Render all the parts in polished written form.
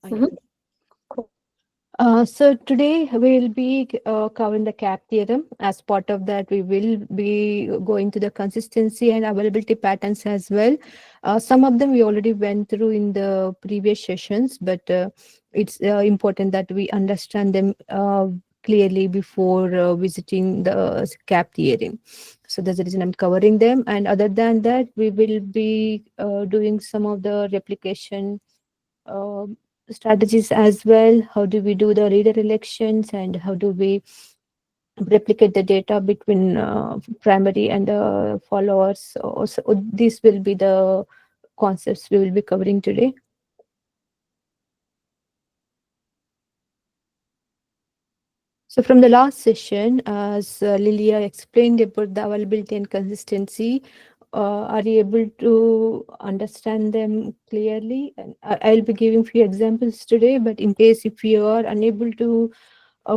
Yeah. Mhm. So today we'll be covering the CAP theorem. As part of that, we will be going to the consistency and availability patterns as well. Some of them we already went through in the previous sessions, but it's important that we understand them clearly before visiting the CAP theorem. So that's the reason I'm covering them. And other than that, we will be doing some of the replication um strategies as well. How do we do the reader elections and how do we replicate the data between primary and the followers? So these will be the concepts we will be covering today. So from the last session, as Lilia explained about the availability and consistency, are you able to understand them clearly? And I'll be giving few examples today, but in case if you are unable to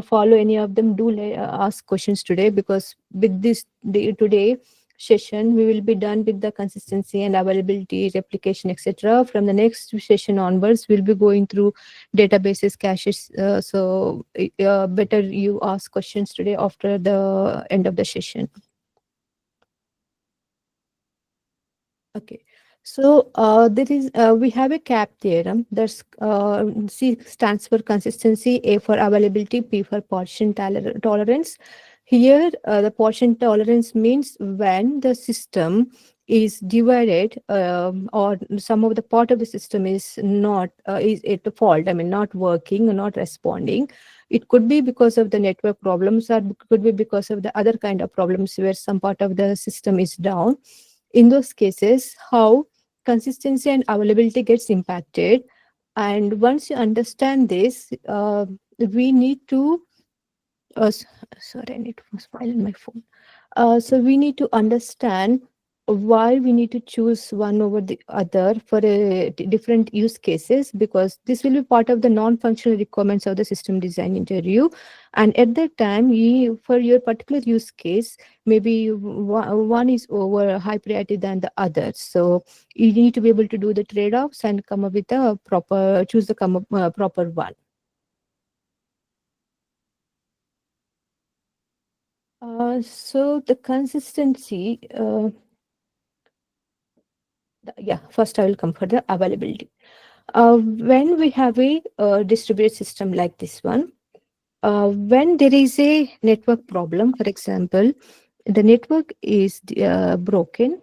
follow any of them, do ask questions today, because with this day, today session we will be done with the consistency and availability, replication, etc. From the next session onwards we'll be going through databases, caches. So better you ask questions today after the end of the session. Okay. So there is we have a CAP theorem. That's C stands for consistency, A for availability, P for partition tolerance. Here, the partition tolerance means when the system is divided, or some of the part of the system is not is at fault. I mean, not working or not responding. It could be because of the network problems, or could be because of the other kind of problems where some part of the system is down. In those cases, how consistency and availability gets impacted. And once you understand this, we need to sorry, I need to smile on my phone. So we need to understand why we need to choose one over the other for a different use cases, because this will be part of the non-functional requirements of the system design interview. And at that time, you, for your particular use case, maybe one is over high priority than the other. So you need to be able to do the trade-offs and come up with a proper, choose the proper one. So the consistency, yeah, first I will come for the availability. When we have a distributed system like this one, when there is a network problem, for example, the network is broken.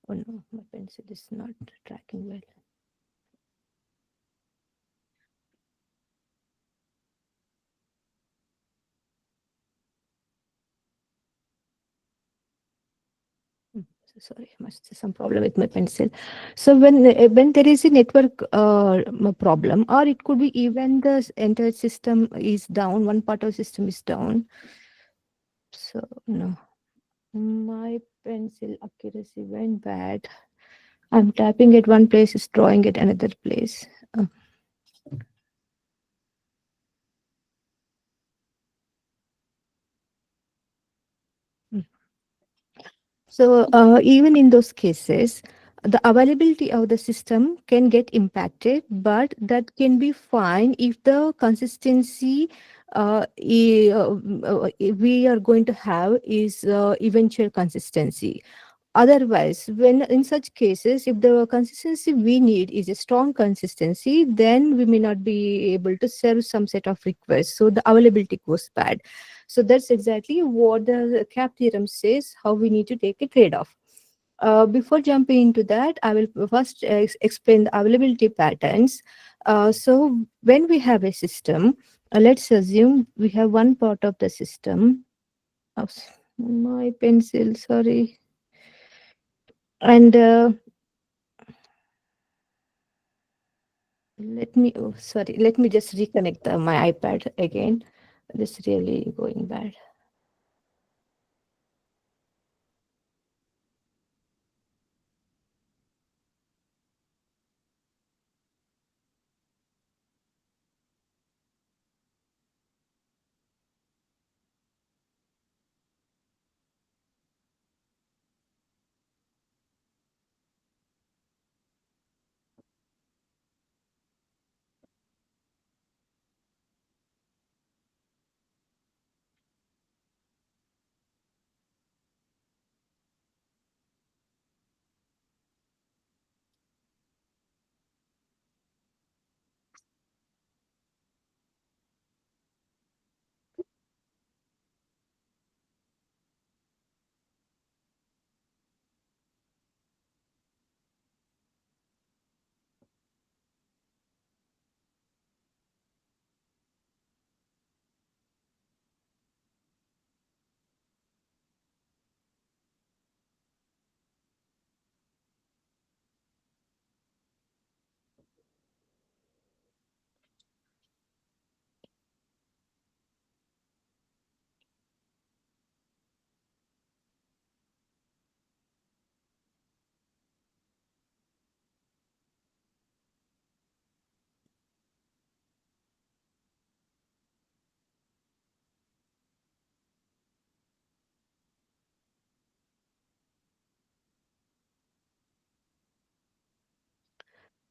Oh no, my pencil is not tracking well. Sorry, must be some problem with my pencil. So when there is a network problem, or it could be even the entire system is down, one part of the system is down. So no, my pencil accuracy went bad. I'm tapping at one place, is drawing at another place. Uh, mm. So even in those cases, the availability of the system can get impacted, but that can be fine if the consistency we are going to have is eventual consistency. Otherwise, when in such cases, if the consistency we need is a strong consistency, then we may not be able to serve some set of requests. So the availability goes bad. So that's exactly what the CAP theorem says, how we need to take a trade-off. Before jumping into that, I will first explain the availability patterns. So when we have a system, let's assume we have one part of the system. Oh, my pencil, sorry. And let me just reconnect my iPad again. This is really going bad.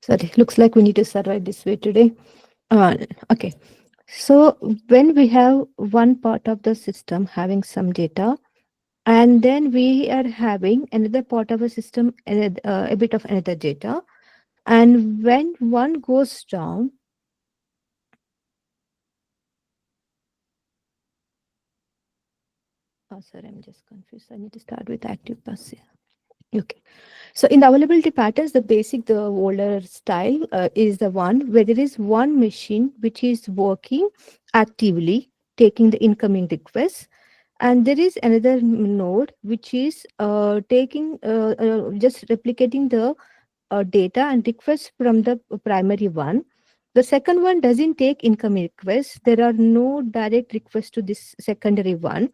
Sorry, looks like we need to survive this way today. Uh, okay. So when we have one part of the system having some data, and then we are having another part of a system, a bit of another data, and when one goes down, oh, sorry, I'm just confused. I need to start with active passive. Okay. So in the availability patterns, the older style is the one where there is one machine which is working actively, taking the incoming requests, and there is another node which is taking just replicating the data and requests from the primary one. The second one doesn't take incoming requests. There are no direct requests to this secondary one.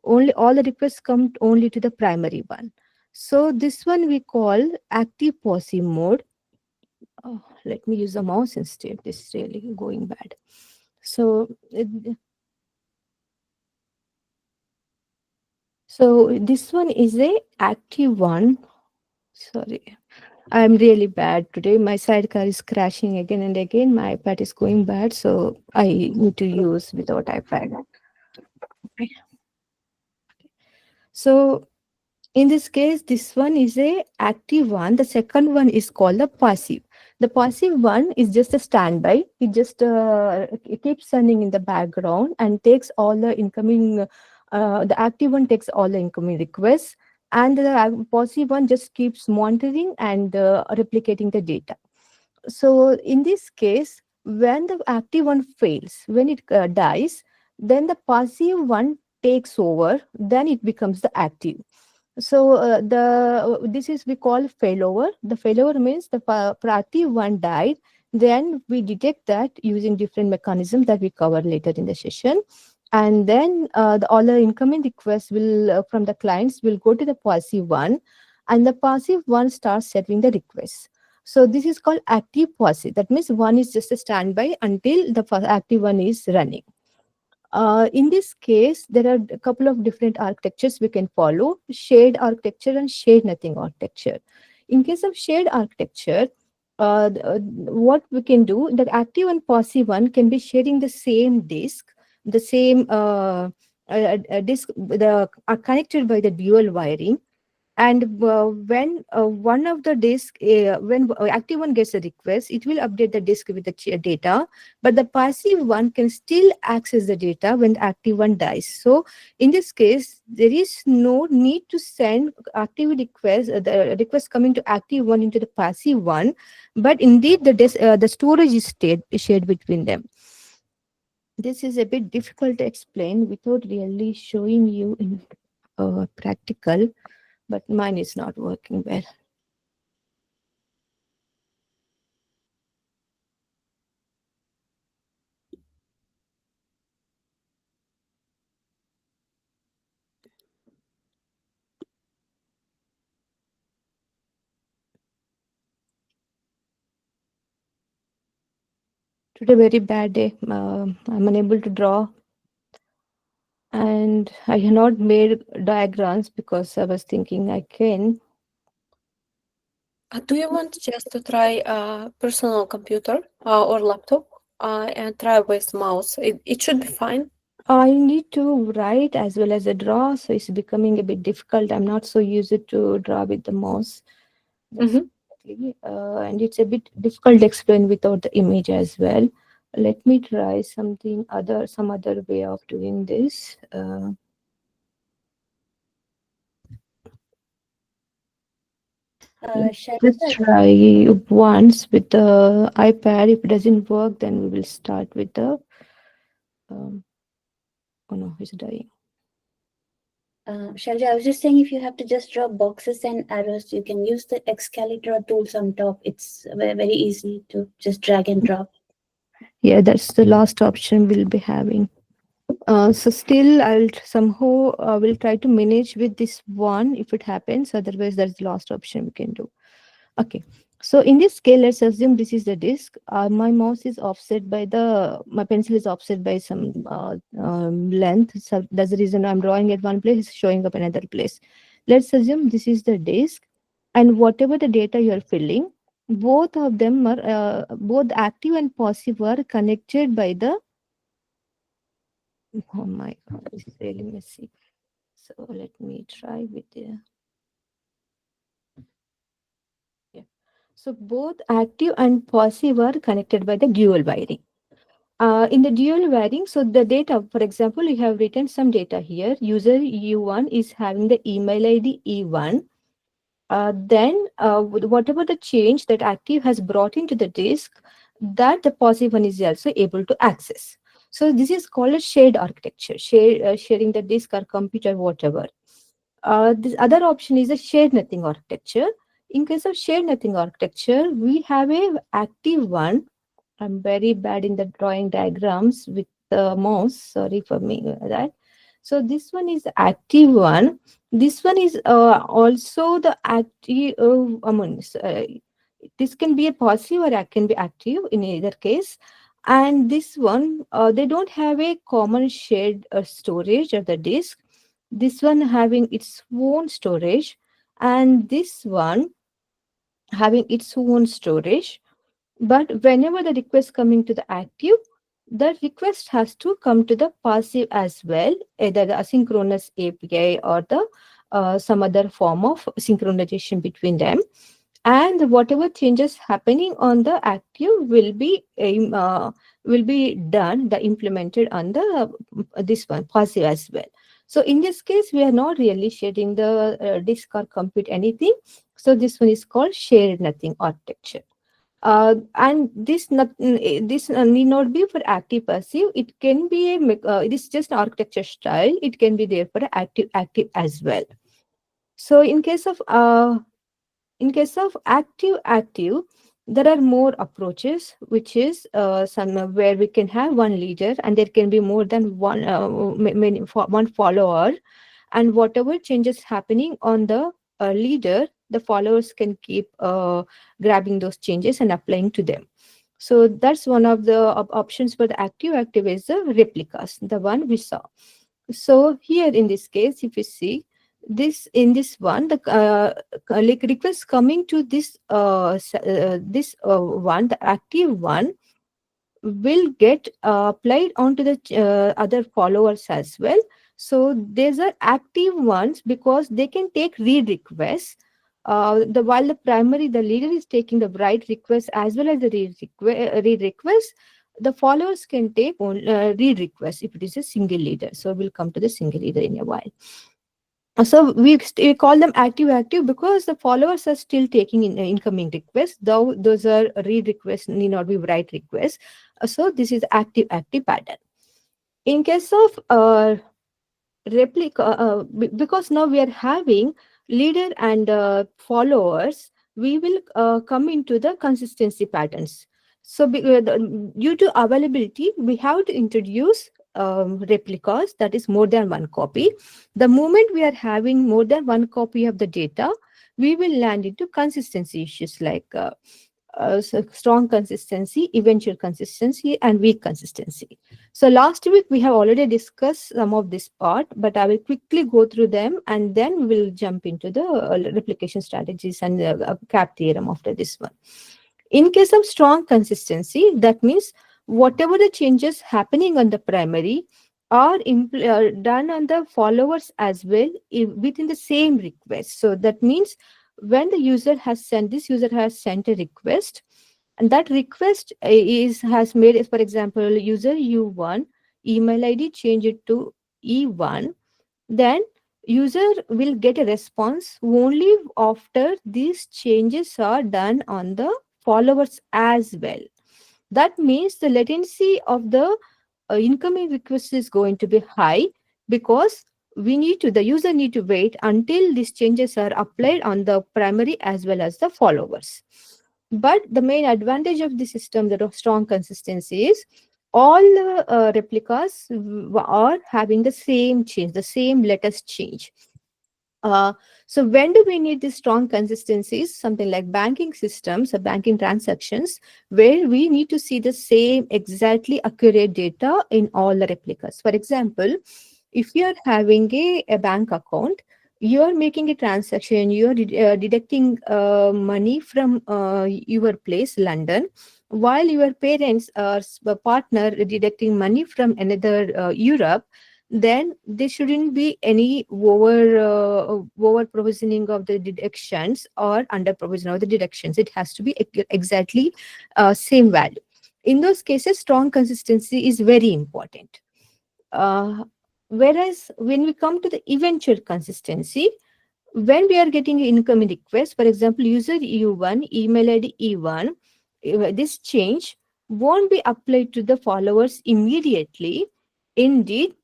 Only all the requests come only to the primary one. So this one we call active passive mode. Oh, let me use the mouse instead. This is really going bad. So, so this one is a active one. Sorry, I'm really bad today. My sidecar is crashing again and again. My iPad is going bad, so I need to use without iPad. Okay. So in this case, this one is a active one. The second one is called the passive. The passive one is just a standby. It just it keeps running in the background and takes all the incoming. The active one takes all the incoming requests, and the passive one just keeps monitoring and replicating the data. So in this case, when the active one fails, when it dies, then the passive one takes over. Then it becomes the active. So the this is we call failover. The failover means the Prati one died. Then we detect that using different mechanisms that we cover later in the session, and then all the incoming requests will from the clients will go to the passive one, and the passive one starts serving the requests. So this is called active passive. That means one is just a standby until the active one is running. In this case, there are a couple of different architectures we can follow: shared architecture and shared nothing architecture. In case of shared architecture, what we can do, the active and passive one can be sharing the same disk, the same disk, are connected by the dual wiring, and when one of the disk when active one gets a request, it will update the disk with the data, but the passive one can still access the data when the active one dies. So in this case, there is no need to send active request, the request coming to active one into the passive one, but indeed the storage is shared between them. This is a bit difficult to explain without really showing you in practical, but mine is not working well. Today, very bad day. I'm unable to draw, and I have not made diagrams because I was thinking I can. Do you want just to try a personal computer or laptop and try with mouse? It should be fine. I need to write as well as a draw, so it's becoming a bit difficult. I'm not so used to draw with the mouse. That's Mm-hmm. exactly. And it's a bit difficult to explain without the image as well. Let me try some other way of doing this. Let's Shall try once with the iPad. If it doesn't work, then we will start with the. Um, oh no, it's dying. Shalja, I was just saying if you have to just draw boxes and arrows, you can use the Excalibur tools on top. It's very, very easy to just drag and drop. Yeah, that's the last option we'll be having. So still, somehow will try to manage with this one if it happens. Otherwise, that's the last option we can do. Okay. So in this scale, let's assume this is the disk. My mouse is offset by my pencil is offset by some length. So that's the reason I'm drawing at one place, it's showing up another place. Let's assume this is the disk, and whatever the data you're filling, both of them are both active and passive are connected by the, oh my god, this is really messy. So let me try with the, yeah. So both active and passive are connected by the dual wiring. In the dual wiring, so the data, for example, you have written some data here. User U1 is having the email ID E1. Then whatever the change that active has brought into the disk, that the passive one is also able to access. So this is called a shared architecture, sharing the disk or computer, whatever. This other option is a shared nothing architecture. In case of shared nothing architecture, we have a active one. I'm very bad in the drawing diagrams with the mouse. Sorry for me that. So this one is active one. This one is also the active. This can be a passive or can be active in either case. And this one, they don't have a common shared storage of the disk. This one having its own storage, and this one having its own storage. But whenever the request coming to the active, the request has to come to the passive as well, either the asynchronous API or the some other form of synchronization between them. And whatever changes happening on the active will be done, the implemented on the this one passive as well. So in this case, we are not really sharing the disk or compute anything. So this one is called shared nothing architecture. And this need not be for active passive. It can be it is just architecture style. It can be there for active as well. So in case of active, there are more approaches, which is some where we can have one leader and there can be more than one one follower, and whatever changes happening on the leader, the followers can keep grabbing those changes and applying to them. So that's one of the options for the active is the replicas, the one we saw. So here in this case, if you see this in this one, the like request coming to this one, the active one will get applied onto the other followers as well. So these are active ones because they can take read requests. The while the leader is taking the write request as well as the read request, the followers can take read request if it is a single leader. So we'll come to the single leader in a while. So we call them active because the followers are still taking incoming requests, though those are read requests, need not be write requests. So this is active pattern. In case of replica, because now we are having leader and followers, we will come into the consistency patterns. So due to availability, we have to introduce replicas, that is more than one copy. The moment we are having more than one copy of the data, we will land into consistency issues like strong consistency, eventual consistency, and weak consistency. So last week we have already discussed some of this part, but I will quickly go through them and then we will jump into the replication strategies and the CAP theorem after this one. In case of strong consistency, that means whatever the changes happening on the primary are done on the followers as well within the same request. So that means when the user has sent a request, and that request has made, for example, user U1 email ID change it to E1, then user will get a response only after these changes are done on the followers as well. That means the latency of the incoming request is going to be high because the user need to wait until these changes are applied on the primary as well as the followers. But the main advantage of the system, the strong consistency, is all the replicas are having the same change, the same latest change. So when do we need this strong consistencies? Something like banking systems or banking transactions, where we need to see the same exactly accurate data in all the replicas. For example, if you are having a bank account, You are making a transaction, you are deducting money from your place, London, while your parents or partner deducting money from another Europe. Then there shouldn't be any over provisioning of the deductions or under provision of the deductions. It has to be exactly same value. In those cases, strong consistency is very important. uh, Whereas when we come to the eventual consistency, when we are getting an incoming request, for example, user E1, email ID E1, this change won't be applied to the followers immediately. Indeed,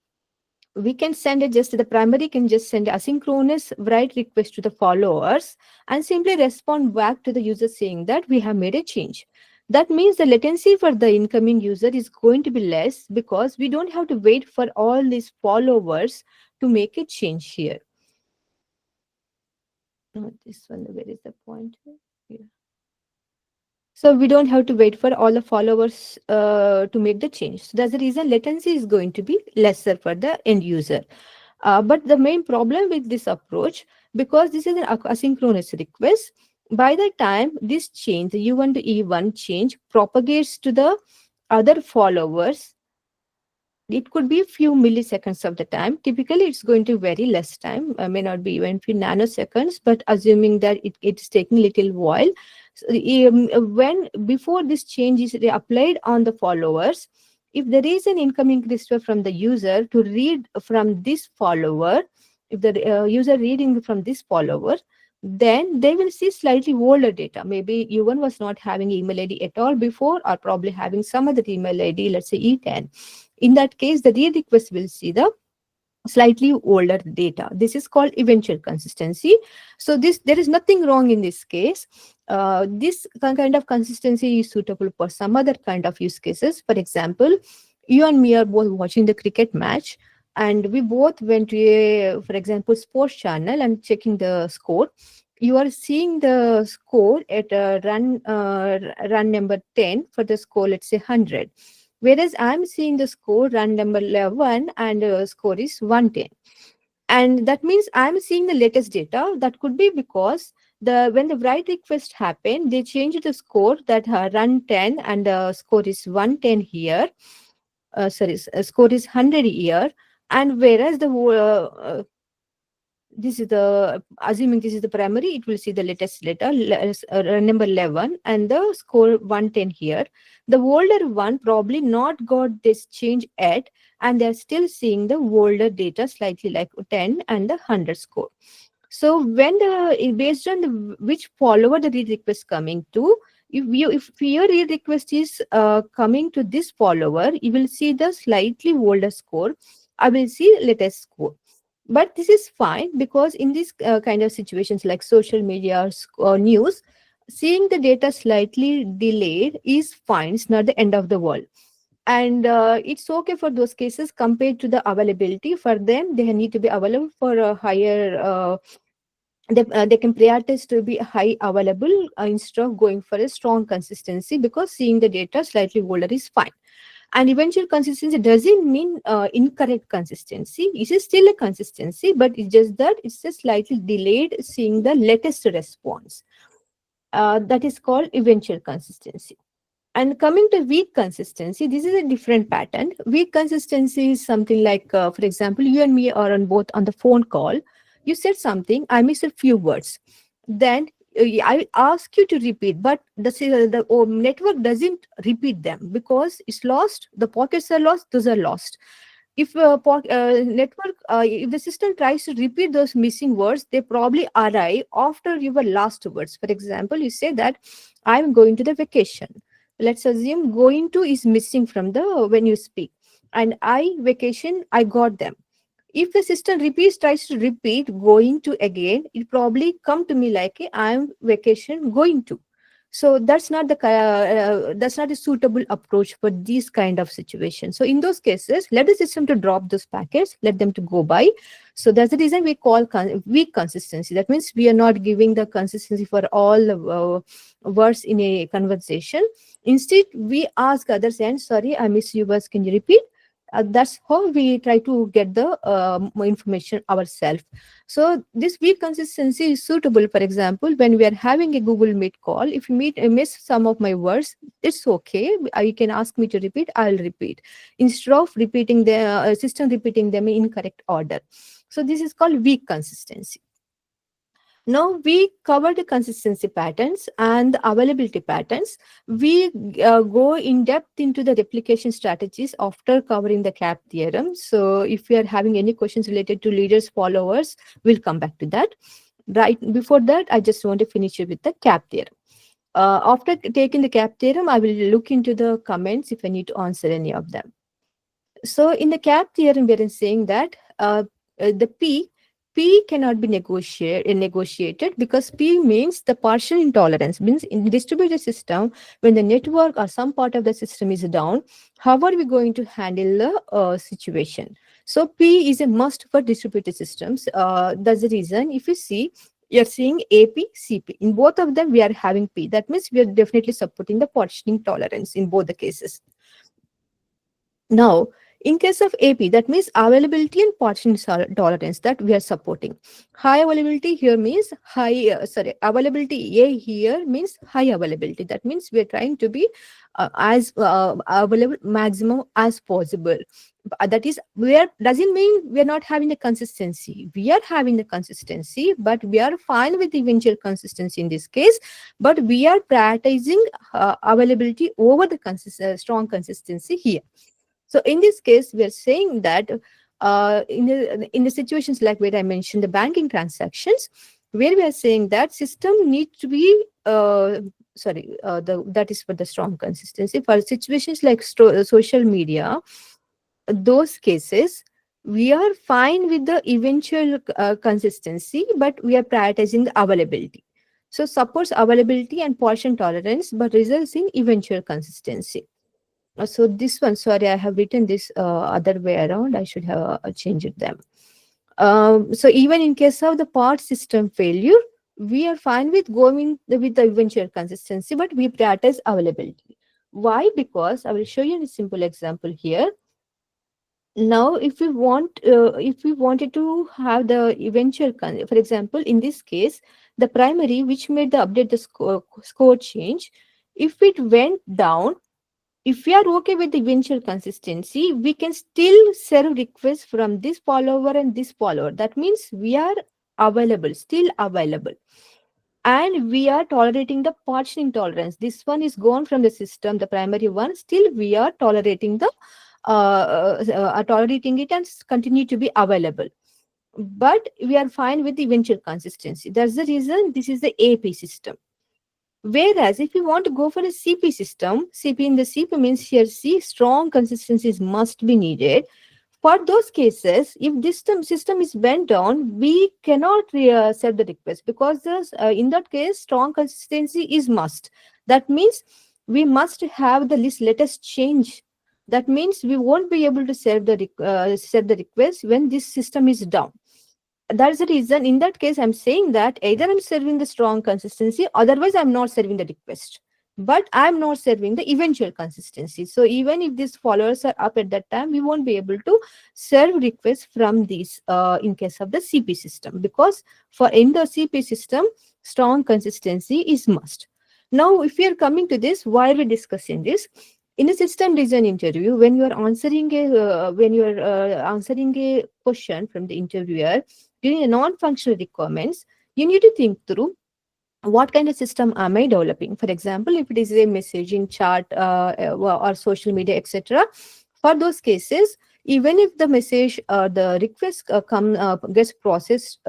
we can send it just the primary can just send asynchronous write request to the followers and simply respond back to the user saying that we have made a change. That means the latency for the incoming user is going to be less because we don't have to wait for all these followers to make a change here. This one, where is the point? Yeah. So we don't have to wait for all the followers to make the change. So that's the reason latency is going to be lesser for the end user. But the main problem with this approach, because this is an asynchronous request, by the time this change, the U1 to E1 change propagates to the other followers, it could be a few milliseconds of the time. Typically, it's going to vary less time, may not be even few nanoseconds, but assuming that it's taking a little while. So, when before this change is applied on the followers, if there is an incoming request from the user to read from this follower, if the user reading from this follower, then they will see slightly older data. Maybe U1 was not having email ID at all before, or probably having some other email ID, let's say E10. In that case, the read request will see the slightly older data. This is called eventual consistency. So there is nothing wrong in this case. This kind of consistency is suitable for some other kind of use cases. For example, you and me are both watching the cricket match, and we both went to a, for example, sports channel and checking the score. You are seeing the score at run number 10 for the score, let's say 100. Whereas I'm seeing the score run number 11 and score is 110. And that means I'm seeing the latest data. That could be because when the write request happened, they changed the score that run 10 and score is 110 here. Score is 100 here. And whereas this is the, assuming this is the primary, it will see the latest data, number 11 and the score 110 here. The older one probably not got this change yet, and they're still seeing the older data slightly like 10 and the 100 score. So when based on which follower the read request coming to, if your read request is coming to this follower, you will see the slightly older score. I will see latest score. But this is fine because in these kind of situations like social media or news, seeing the data slightly delayed is fine. It's not the end of the world. And it's okay for those cases compared to the availability. For them, they need to be available for a higher, they can prioritize to be high available instead of going for a strong consistency, because seeing the data slightly older is fine. And eventual consistency doesn't mean incorrect consistency. It is still a consistency, but it's just that it's a slightly delayed seeing the latest response. That is called eventual consistency. And coming to weak consistency, this is a different pattern. Weak consistency is something like, for example, you and me are on both on the phone call. You said something, I missed a few words. Then I ask you to repeat, but the network doesn't repeat them because it's lost. The pockets are lost, those are lost. If if the system tries to repeat those missing words, they probably arrive after your last words. For example, you say that I'm going to the vacation. Let's assume going to is missing from the when you speak, and vacation, I got them. If the system tries to repeat going to again, it probably come to me like I'm vacation going to. So that's not a suitable approach for these kind of situations. So in those cases, let the system to drop those packets, let them to go by. So that's the reason we call weak consistency. That means we are not giving the consistency for all the words in a conversation. Instead, we ask others, and sorry, I missed you words, can you repeat? That's how we try to get the information ourselves. So this weak consistency is suitable, for example, when we are having a Google Meet call. If you miss some of my words, it's okay. You can ask me to repeat, I'll repeat. Instead of repeating the system repeating them in incorrect order. So this is called weak consistency. Now we cover the consistency patterns and the availability patterns. We go in depth into the replication strategies after covering the CAP theorem. So if you are having any questions related to leaders, followers, we'll come back to that. Right before that, I just want to finish it with the CAP theorem. After taking the CAP theorem, I will look into the comments if I need to answer any of them. So in the CAP theorem, we are saying that the P cannot be negotiated because P means the partial intolerance. Means in distributed system, when the network or some part of the system is down, how are we going to handle the situation? So P is a must for distributed systems. That's the reason. If you see, you're seeing AP, CP. In both of them, we are having P. That means we are definitely supporting the partitioning tolerance in both the cases. Now, in case of AP, that means availability and partition tolerance that we are supporting. High availability here means availability A here means high availability. That means we are trying to be as available maximum as possible. That is, doesn't mean we are not having the consistency. We are having the consistency, but we are fine with the eventual consistency in this case. But we are prioritizing availability over the strong consistency here. So in this case, we are saying that in the situations like where I mentioned the banking transactions, where we are saying that system needs to be that is for the strong consistency. For situations like social media, those cases we are fine with the eventual consistency, but we are prioritizing the availability. So supports availability and partition tolerance, but results in eventual consistency. So this one, sorry, I have written this other way around. I should have changed them. So even in case of the part system failure, we are fine with going with the eventual consistency, but we prioritize availability. Why? Because I will show you a simple example here. Now, if we wanted to have the eventual, for example, in this case, the primary which made the update the score change, if it went down, if we are okay with the eventual consistency, we can still serve requests from this follower and this follower. That means we are available, still available. And we are tolerating the partitioning tolerance. This one is gone from the system, the primary one. Still, we are tolerating the tolerating it and continue to be available. But we are fine with the eventual consistency. That's the reason this is the AP system. Whereas if you want to go for a CP system, CP in the CP means here C, strong consistencies must be needed. For those cases, if this system is bent down, we cannot set the request because in that case, strong consistency is must. That means we must have the latest change. That means we won't be able to set the request when this system is down. That's the reason in that case I'm saying that either I'm serving the strong consistency, otherwise I'm not serving the request, but I'm not serving the eventual consistency. So even if these followers are up at that time, we won't be able to serve requests from these in case of the CP system, because for in the CP system, strong consistency is must. Now, if we are coming to this, why are we discussing this? In a system design interview, when you are answering a question from the interviewer during a non-functional requirements, you need to think through what kind of system am I developing. For example, if it is a messaging chat or social media, etc., for those cases, even if the message the request gets processed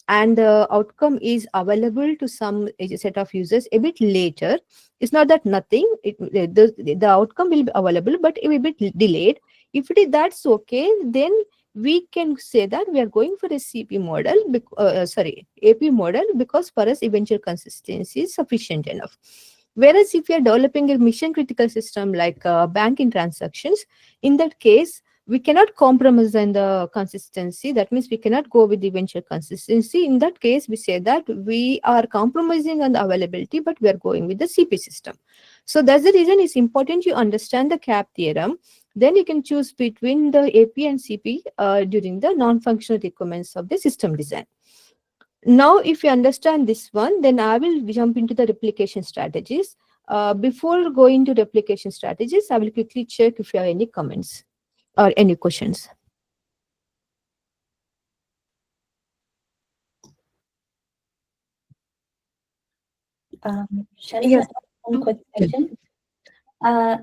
and the outcome is available to some set of users a bit later, it's not that nothing, the outcome will be available but a bit delayed. If it is, that's okay, then we can say that we are going for a CP model, AP model, because for us eventual consistency is sufficient enough. Whereas if we are developing a mission critical system like banking transactions, in that case, we cannot compromise on the consistency. That means we cannot go with the eventual consistency. In that case, we say that we are compromising on the availability, but we are going with the CP system. So that's the reason it's important you understand the CAP theorem Then you can choose between the AP and CP during the non-functional requirements of the system design. Now, if you understand this one, then I will jump into the replication strategies. Before going to replication strategies, I will quickly check if you have any comments or any questions. Shall I Yes. ask one quick question?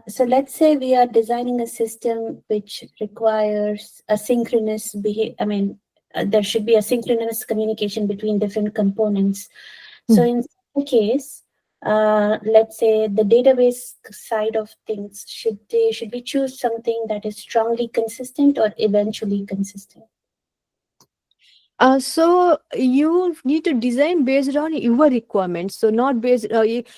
So let's say we are designing a system which requires asynchronous behavior. I mean, there should be asynchronous communication between different components. So in the case, let's say the database side of things, should we choose something that is strongly consistent or eventually consistent? So you need to design based on your requirements. So not based.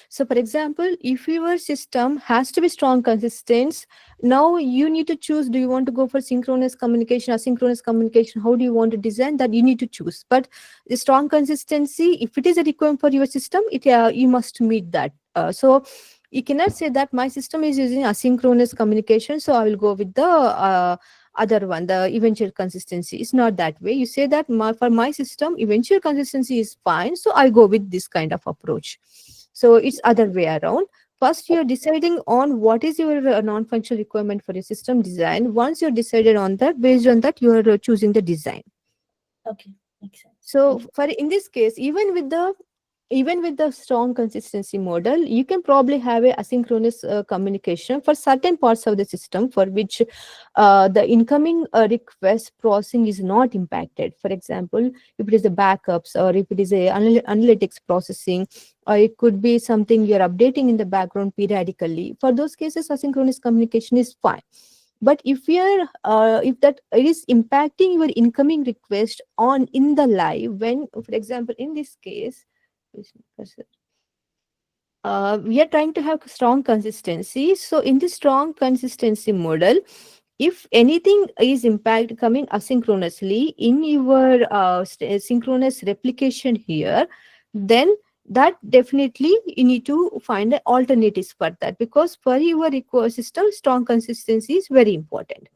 So for example, if your system has to be strong, consistent, now you need to choose. Do you want to go for synchronous communication, asynchronous communication? How do you want to design that? You need to choose. But the strong consistency, if it is a requirement for your system, you must meet that. So you cannot say that my system is using asynchronous communication, so I will go with the other one, the eventual consistency. It's not that way. You say that for my system eventual consistency is fine, so I go with this kind of approach. So it's other way around. First you're deciding on what is your non-functional requirement for your system design. Once you're decided on that, based on that you are choosing the design. Okay, makes sense. So for in this case, even with the strong consistency model, you can probably have a asynchronous communication for certain parts of the system for which the incoming request processing is not impacted. For example, if it is the backups or if it is a analytics processing, or it could be something you're updating in the background periodically. For those cases, asynchronous communication is fine. But if you're if that is impacting your incoming request on in the live, when for example in this case, we are trying to have strong consistency. So in this strong consistency model, if anything is impact coming asynchronously in your synchronous replication here, then that definitely you need to find alternatives for that, because for your system strong consistency is very important.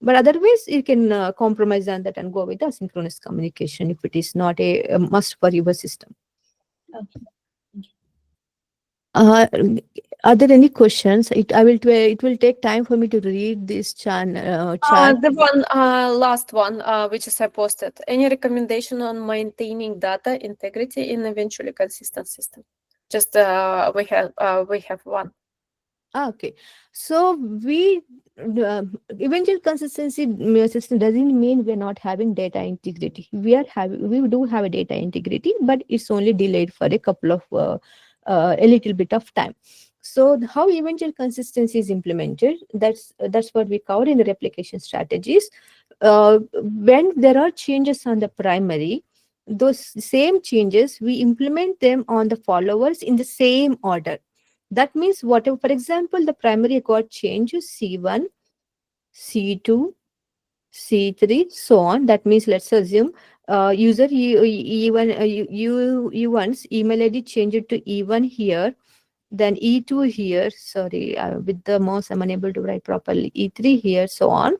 But otherwise you can compromise on that and go with asynchronous communication if it is not a must for your system. Okay. Uh, are there any questions? It will take time for me to read this chat. The one last one, which is I posted. Any recommendation on maintaining data integrity in eventually consistent system? Just we have one. Okay, so we eventual consistency system doesn't mean we're not having data integrity. We do have a data integrity, but it's only delayed for a couple of a little bit of time. So how eventual consistency is implemented, that's what we cover in the replication strategies. When there are changes on the primary, those same changes we implement them on the followers in the same order. That means whatever, for example, the primary got changes C1, C2, C3, so on. That means let's assume user E1, U1's email ID changed to E1 here, then E2 here, sorry, with the mouse I'm unable to write properly, E3 here, so on.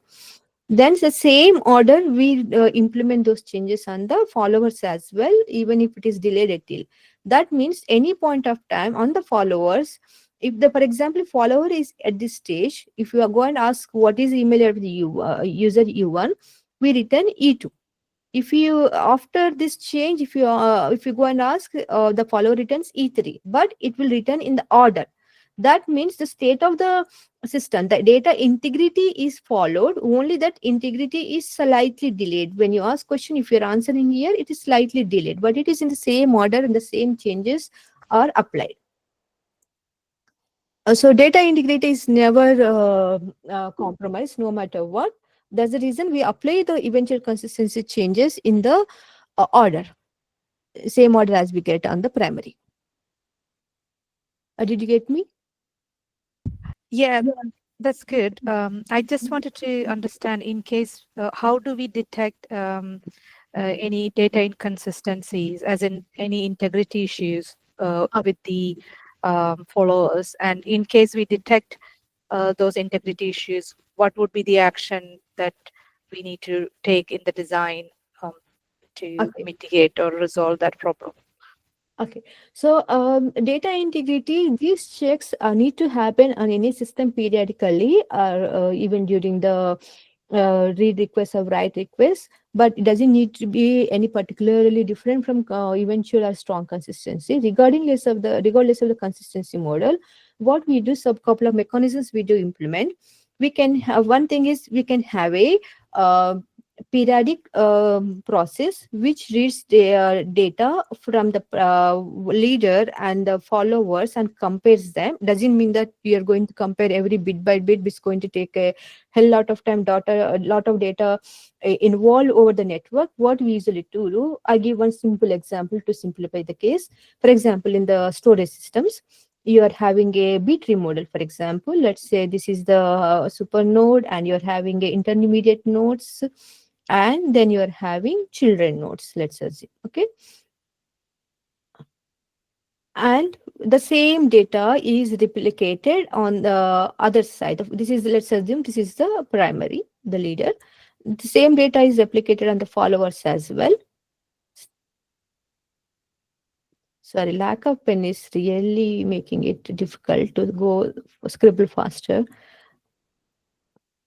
Then the same order we implement those changes on the followers as well, even if it is delayed a till. That means any point of time on the followers, if the, for example, follower is at this stage, if you are going to ask what is email of the user U1, we return E2. If you after this change, if you go and ask, the follower returns E3, but it will return in the order. That means the state of the system, the data integrity is followed, only that integrity is slightly delayed. When you ask question, if you're answering here, it is slightly delayed, but it is in the same order and the same changes are applied. So data integrity is never compromised, no matter what. That's the reason we apply the eventual consistency changes in the order, same order as we get on the primary. Did you get me? Yeah, that's good. I just wanted to understand, in case, how do we detect any data inconsistencies, as in any integrity issues with the followers? And in case we detect those integrity issues, what would be the action that we need to take in the design to Okay. mitigate or resolve that problem? Okay, so data integrity, these checks need to happen on any system periodically, or even during the read request or write request, but it doesn't need to be any particularly different from eventual or strong consistency. Regardless of the consistency model, what we do, sub couple of mechanisms we do implement. We can have one thing is we can have a uh, periodic process which reads the data from the leader and the followers and compares them. Doesn't mean that we are going to compare every bit by bit. It's going to take a hell lot of time, a lot of data involved over the network. What we usually do, I give one simple example to simplify the case. For example, in the storage systems, you are having a B-tree model, for example. Let's say this is the super node and you're having a intermediate nodes, and then you are having children nodes, let's assume. Okay, and the same data is replicated on the other side of this. Is, let's assume this is the primary, the leader. The same data is replicated on the followers as well. Sorry, lack of pen is really making it difficult to go scribble faster.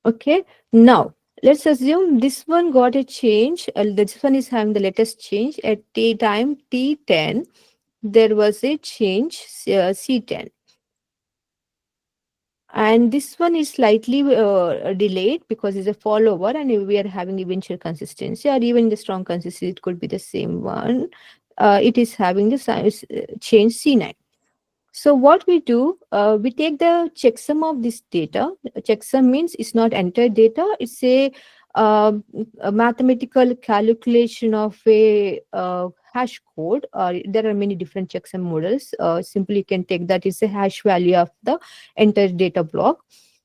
Okay, now let's assume this one got a change. This one is having the latest change at time t10. There was a change c10, and this one is slightly delayed because it's a follower and we are having eventual consistency, or even the strong consistency it could be the same one. It is having the size change c9. So what we do, we take the checksum of this data. Checksum means it's not entered data. It's a mathematical calculation of a hash code. There are many different checksum models. Simply you can take that is a hash value of the entered data block.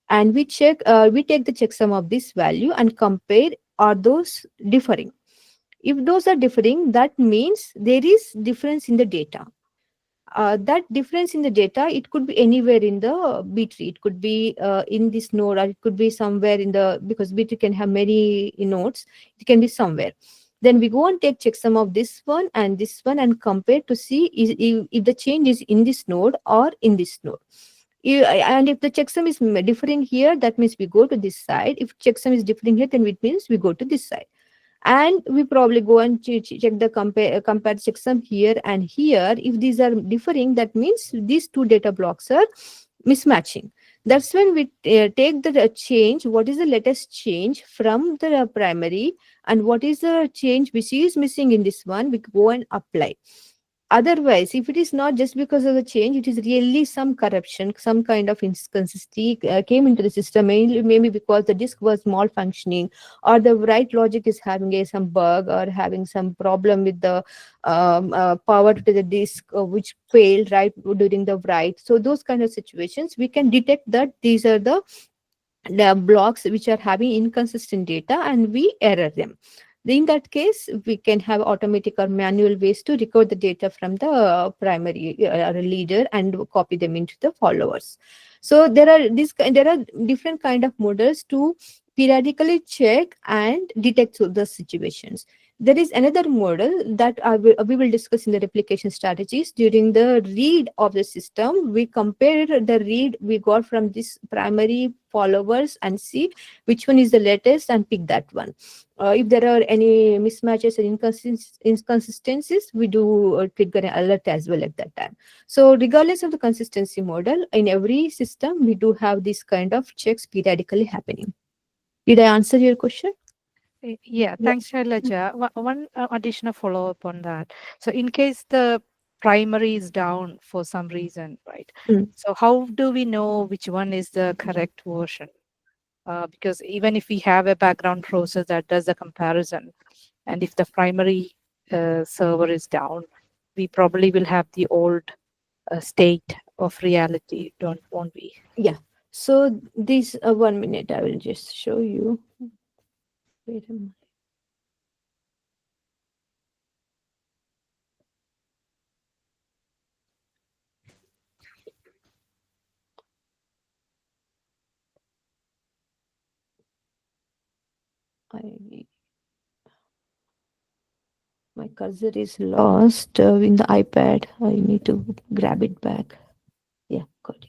And we check, we take the checksum of this value and compare, are those differing? If those are differing, that means there is difference in the data. That difference in the data, it could be anywhere in the B tree. It could be in this node, or it could be somewhere in the, because B tree can have many nodes, it can be somewhere. Then we go and take checksum of this one and compare to see if the change is in this node or in this node. And if the checksum is differing here, that means we go to this side. If checksum is differing here, then it means we go to this side. And we probably go and check the compare checksum here and here. If these are differing, that means these two data blocks are mismatching. That's when we take the change, what is the latest change from the primary, and what is the change which is missing in this one, we go and apply. Otherwise, if it is not just because of the change, it is really some corruption, some kind of inconsistency came into the system, maybe because the disk was malfunctioning, or the write logic is having some bug, or having some problem with the power to the disk, which failed right during the write. So those kind of situations, we can detect that these are the blocks which are having inconsistent data, and we error them. In that case, we can have automatic or manual ways to record the data from the primary leader and copy them into the followers. So there are different kind of models to periodically check and detect the situations. There is another model that we will discuss in the replication strategies. During the read of the system, we compare the read we got from this primary followers and see which one is the latest and pick that one. If there are any mismatches and inconsistencies, we do trigger an alert as well at that time. So regardless of the consistency model, in every system, we do have this kind of checks periodically happening. Did I answer your question? Yeah, thanks, Shailaja. One additional follow-up on that. So in case the primary is down for some reason, right? Mm. So how do we know which one is the correct version? Because even if we have a background process that does the comparison, and if the primary server is down, we probably will have the old state of reality, won't we? Yeah. So this 1 minute, I will just show you. Wait a minute. My cursor is lost in the iPad. I need to grab it back. Yeah, got it.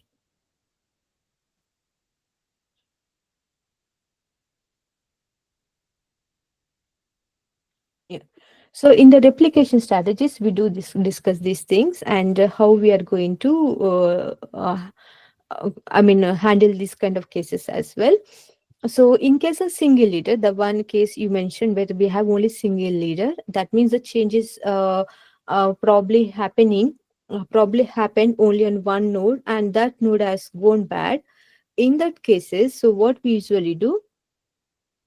Yeah. So in the replication strategies, we do discuss these things and how we are going to, handle these kind of cases as well. So in case of single leader, the one case you mentioned where we have only single leader, that means the changes probably happen only on one node, and that node has gone bad. In that cases, so what we usually do,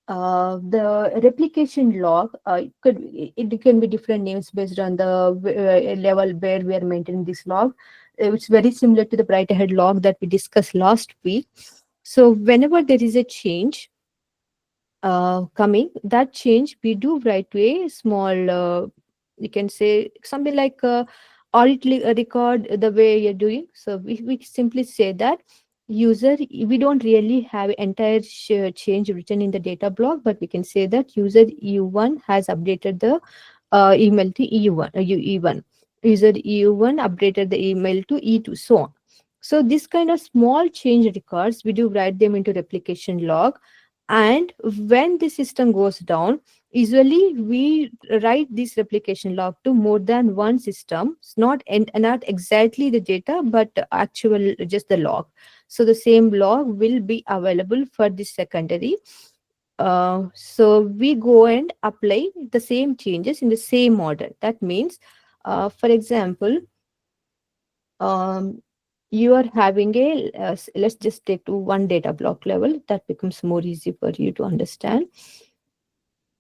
the replication log, it can be different names based on the level where we are maintaining this log. It's very similar to the bright ahead log that we discussed last week. So whenever there is a change coming, that change we do write to a small, you can say something like audit record the way you're doing. So we simply say that user, we don't really have entire change written in the data block, but we can say that user EU1 has updated the email to EU1, E1. User EU1 updated the email to E2, so on. So this kind of small change records, we do write them into replication log. And when the system goes down, usually we write this replication log to more than one system. It's not not exactly the data, but actual just the log. So the same log will be available for the secondary. So we go and apply the same changes in the same order. That means, for example, you are having a, let's just take to one data block level, that becomes more easy for you to understand.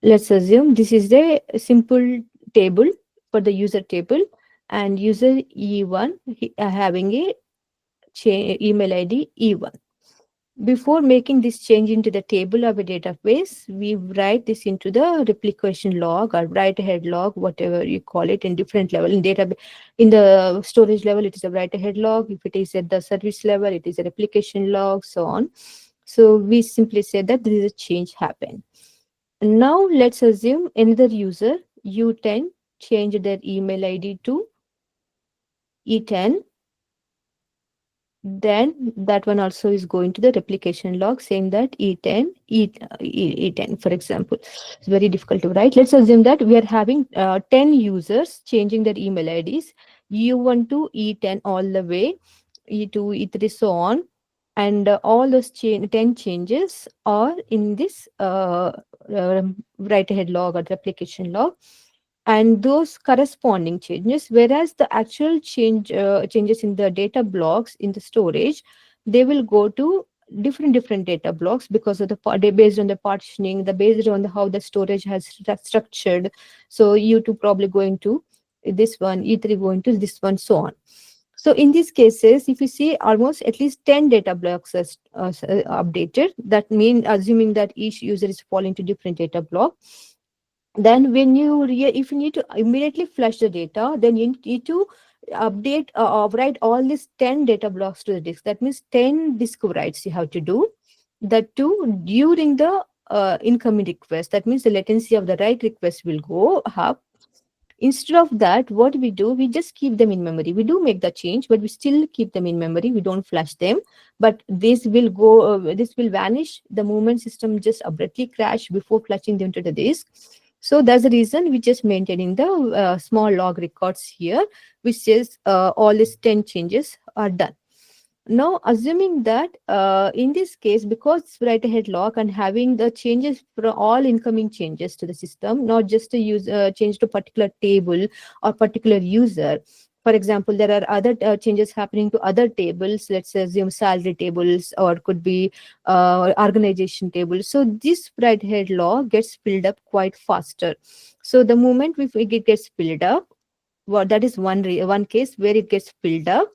Let's assume this is a simple table for the user table, and user E1 having a email ID E1. Before making this change into the table of a database, we write this into the replication log or write ahead log, whatever you call it, in different level. In database, in the storage level, it is a write ahead log. If it is at the service level, it is a replication log, so on. So we simply say that there is a change happened. Now let's assume another user, U10, changed their email ID to E10. Then that one also is going to the replication log saying that E10, E10, for example. It's very difficult to write. Let's assume that we are having 10 users changing their email IDs, U1 to E10 all the way, E2, E3, so on. And all those 10 changes are in this write ahead log or replication log. And those corresponding changes, whereas the actual changes in the data blocks in the storage, they will go to different data blocks because of the based on the partitioning, based on how the storage has structured. So U2 probably going to this one, E3 going to this one, so on. So in these cases, if you see almost at least 10 data blocks as updated, that means assuming that each user is falling to different data block. Then when you if you need to immediately flush the data, then you need to update write all these 10 data blocks to the disk. That means 10 disk writes you have to do. That too during the incoming request. That means the latency of the write request will go up. Instead of that, what we do, we just keep them in memory. We do make the change, but we still keep them in memory. We don't flush them. But this will go. This will vanish the moment system just abruptly crash before flushing them to the disk. So that's the reason we just maintaining the small log records here, which says all these 10 changes are done. Now, assuming that in this case, because it's write ahead log and having the changes for all incoming changes to the system, not just to use change to particular table or particular user. For example, there are other changes happening to other tables. Let's assume salary tables, or could be organization tables. So this write ahead log gets filled up quite faster. So the moment it gets filled up, well, that is one case where it gets filled up.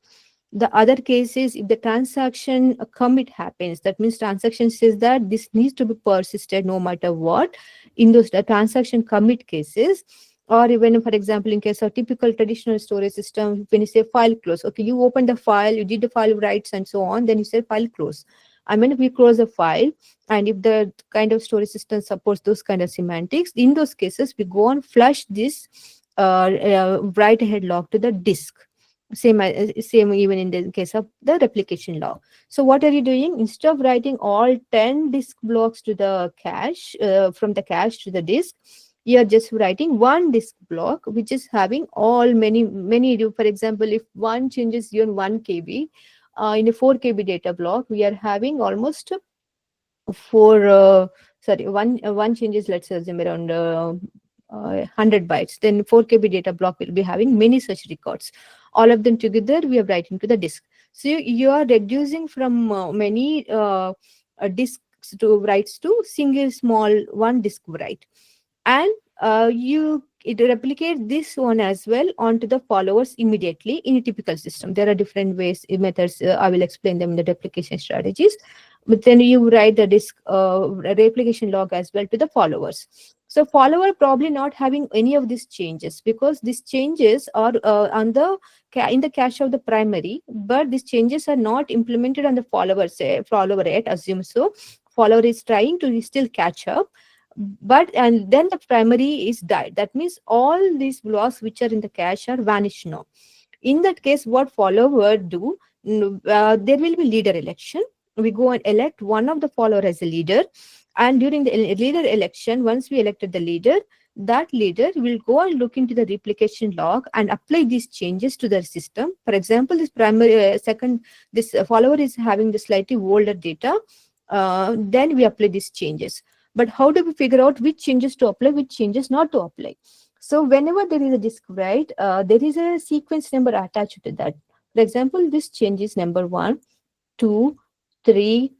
The other case is if the transaction commit happens, that means transaction says that this needs to be persisted no matter what. In those transaction commit cases, or even, for example, in case of typical traditional storage system, when you say file close, okay, you open the file, you did the file writes and so on, then you say file close. I mean, if we close a file, and if the kind of storage system supports those kind of semantics, in those cases, we go and flush this write ahead log to the disk. Same even in the case of the replication log. So what are you doing? Instead of writing all 10 disk blocks to the cache, from the cache to the disk, you are just writing one disk block, which is having all many. For example, if one changes beyond 1 KB, in a 4 KB data block, we are having almost four, one changes, let's assume around 100 bytes, then 4 KB data block will be having many such records. All of them together, we are writing to the disk. So you are reducing from many disks to writes to single small one disk write. And it replicate this one as well onto the followers immediately in a typical system. There are different ways, methods, I will explain them in the replication strategies. But then you write the disk replication log as well to the followers. So follower probably not having any of these changes, because these changes are in the cache of the primary, but these changes are not implemented on the follower yet, assume so. Follower is trying to still catch up, and then the primary is died. That means all these blocks which are in the cache are vanished now. In that case, what follower do? There will be leader election. We go and elect one of the follower as a leader, and during the leader election, once we elected the leader, that leader will go and look into the replication log and apply these changes to the system. For example, this primary this follower is having the slightly older data. Then we apply these changes. But how do we figure out which changes to apply, which changes not to apply? So whenever there is a disk write, there is a sequence number attached to that. For example, this change is number 1, 2, 3,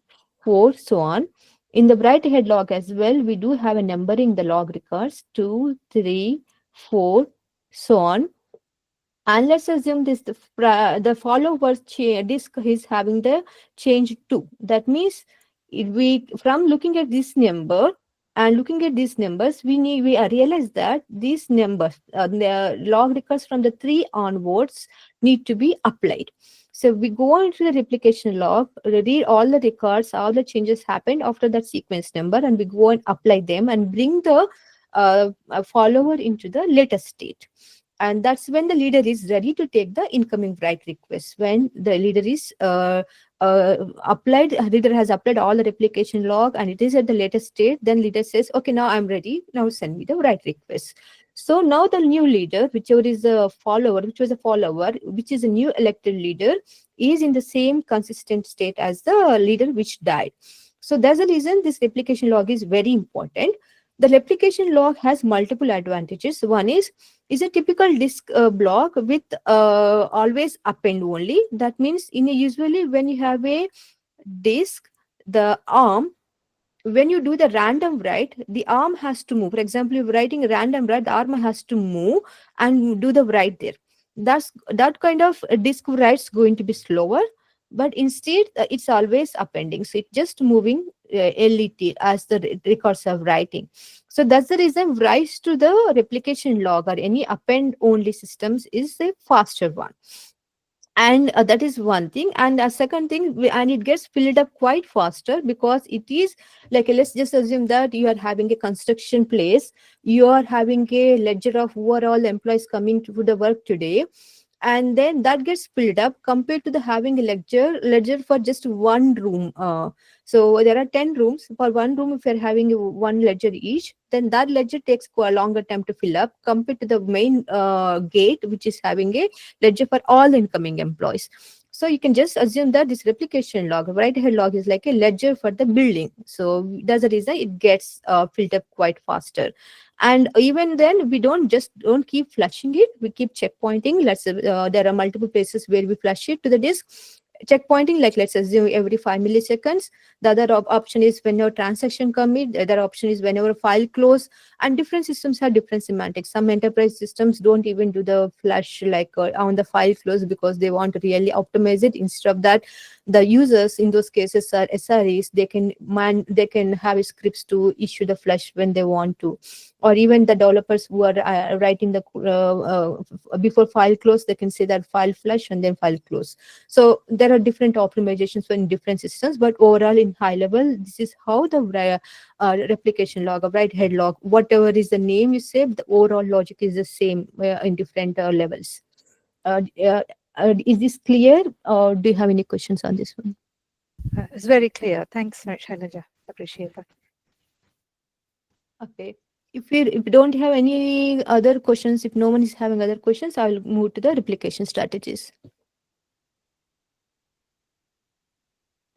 4, so on. In the write ahead log as well, we do have a numbering the log records 2, 3, 4, so on. And let's assume this the follower disk is having the change 2. That means from looking at this number and looking at these numbers, we realize that these numbers, the log records from the 3 onwards, need to be applied. So we go into the replication log, read all the records, all the changes happened after that sequence number, and we go and apply them and bring the follower into the latest state. And that's when the leader is ready to take the incoming write request. When the leader is leader has applied all the replication log and it is at the latest state, then leader says, okay, now I'm ready. Now send me the write request. So now the new leader, whichever is a follower, which is a new elected leader, is in the same consistent state as the leader which died. So that's the reason this replication log is very important. The replication log has multiple advantages. One is a typical disk block with always append only. That means usually when you have a disk, the arm, when you do the random write, the arm has to move. For example, if you're writing a random write, the arm has to move and do the write there. That kind of disk write's going to be slower, but instead it's always appending. So it's just moving LET as the records of writing. So that's the reason writes to the replication log or any append only systems is a faster one. And that is one thing. And a second thing, and it gets filled up quite faster, because it is like, let's just assume that you are having a construction place, you are having a ledger of who are all the employees coming to the work today, and then that gets filled up compared to the having a ledger for just one room. So there are 10 rooms. For one room, if you're having one ledger each, then that ledger takes a longer time to fill up compared to the main gate, which is having a ledger for all the incoming employees. So you can just assume that this replication log, write ahead log, is like a ledger for the building. So that's the reason it gets filled up quite faster. And even then, we don't keep flushing it. We keep checkpointing. There are multiple places where we flush it to the disk. Checkpointing, like let's assume every 5 milliseconds. The other option is whenever transaction commit. The other option is whenever file close. And different systems have different semantics. Some enterprise systems don't even do the flush on the file close, because they want to really optimize it. Instead of that, the users in those cases are SREs. They can have scripts to issue the flush when they want to. Or even the developers who are writing the before file close, they can say that file flush and then file close. So there there are different optimizations in different systems, but overall in high level, this is how the replication log or write head log, whatever is the name you say, the overall logic is the same in different levels. Is this clear, or do you have any questions on this one? It's very clear. Thanks, Shailaja. Appreciate that. Okay. If you don't have any other questions, if no one is having other questions, I will move to the replication strategies.